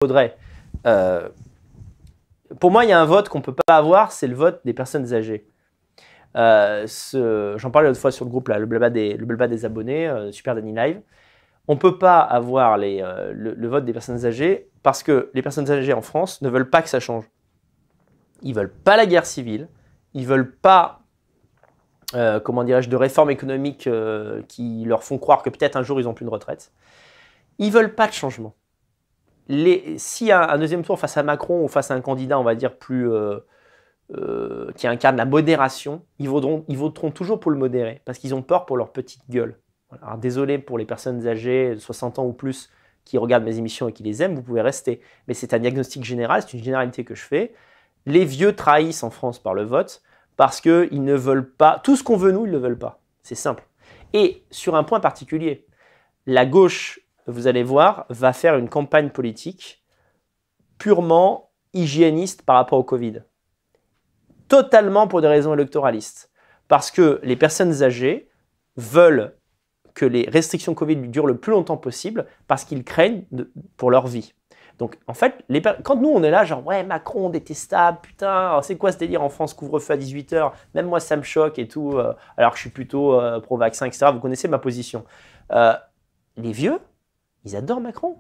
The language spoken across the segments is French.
faudrait. Pour moi, il y a un vote qu'on ne peut pas avoir, c'est le vote des personnes âgées. J'en parlais l'autre fois sur le groupe, là, le blabla des abonnés, Super Danny Live. On ne peut pas avoir le vote des personnes âgées parce que les personnes âgées en France ne veulent pas que ça change. Ils ne veulent pas la guerre civile, ils ne veulent pas, comment dirais-je, de réformes économiques qui leur font croire que peut-être un jour ils n'ont plus de retraite. Ils ne veulent pas de changement. S'il y a un deuxième tour face à Macron ou face à un candidat, on va dire, plus qui incarne la modération, ils voteront toujours pour le modéré parce qu'ils ont peur pour leur petite gueule. Alors, désolé pour les personnes âgées de 60 ans ou plus qui regardent mes émissions et qui les aiment, vous pouvez rester. Mais c'est un diagnostic général, c'est une généralité que je fais. Les vieux trahissent en France par le vote parce qu'ils ne veulent pas, tout ce qu'on veut nous, ils ne le veulent pas. C'est simple. Et sur un point particulier, la gauche, vous allez voir, va faire une campagne politique purement hygiéniste par rapport au Covid. Totalement pour des raisons électoralistes. Parce que les personnes âgées veulent que les restrictions Covid durent le plus longtemps possible parce qu'ils craignent pour leur vie. Donc, en fait, quand nous, on est là, genre, ouais, Macron, détestable, putain, c'est quoi ce délire en France, couvre-feu à 18 h, même moi, ça me choque et tout, alors que je suis plutôt pro-vaccin, etc. Vous connaissez ma position. Les vieux, ils adorent Macron.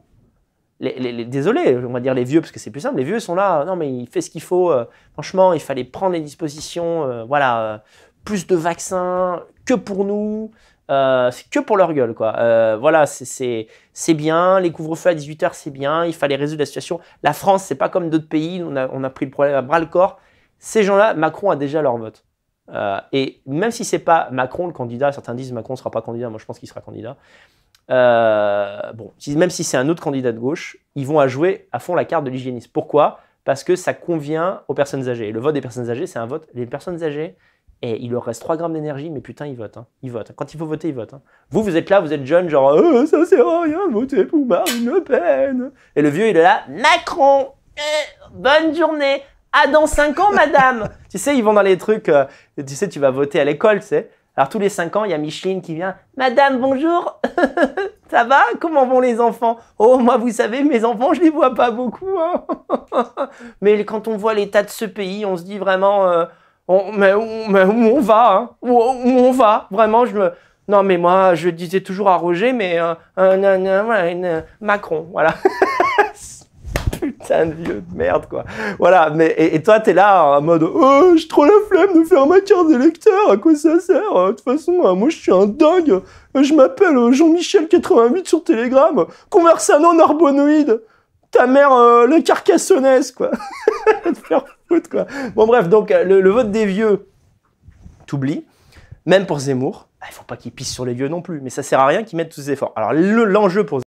Désolé, on va dire les vieux, parce que c'est plus simple, les vieux sont là, non, mais il fait ce qu'il faut, franchement, il fallait prendre les dispositions, voilà, plus de vaccins, que pour nous, c'est que pour leur gueule, quoi. Voilà, c'est bien, les couvre-feux à 18 h, c'est bien, il fallait résoudre la situation. La France, c'est pas comme d'autres pays, on a pris le problème à bras-le-corps. Ces gens-là, Macron a déjà leur vote. Et même si c'est pas Macron le candidat, certains disent Macron ne sera pas candidat, moi je pense qu'il sera candidat. Bon, même si c'est un autre candidat de gauche, ils vont jouer à fond la carte de l'hygiénisme. Pourquoi? Parce que ça convient aux personnes âgées. Et le vote des personnes âgées, c'est un vote. Les personnes âgées, et il leur reste 3 grammes d'énergie, mais putain, ils votent. Hein. Ils votent. Quand il faut voter, ils votent. Hein. Vous êtes là, vous êtes jeune, genre ça sert à rien de voter pour Marine Le Pen. Et le vieux, il est là, Macron, bonne journée. Ah, dans 5 ans, madame. Tu sais, ils vont dans les trucs, tu sais, tu vas voter à l'école, tu sais. Alors, tous les 5 ans, il y a Micheline qui vient. Madame, bonjour. Ça va? Comment vont les enfants? Oh, moi, vous savez, mes enfants, je les vois pas beaucoup. Hein. Mais quand on voit l'état de ce pays, on se dit vraiment, mais où on va? Hein, où on va? Vraiment, non, mais moi, je disais toujours à Roger, mais Macron, voilà. Putain de vieux de merde, quoi. Voilà, mais et toi, t'es là en mode « Oh, j'ai trop la flemme de faire ma carte d'électeur, à quoi ça sert? De toute façon, moi, je suis un dingue. Je m'appelle Jean-Michel88 sur Telegram. Conversano Narbonoïde. Ta mère, la carcassonnaise, quoi. » Te faire foutre, quoi. Bon, bref, donc, le vote des vieux, t'oublies. Même pour Zemmour. Il ne faut pas qu'il pisse sur les vieux non plus, mais ça sert à rien qu'ils mettent tous ces efforts. Alors, l'enjeu pour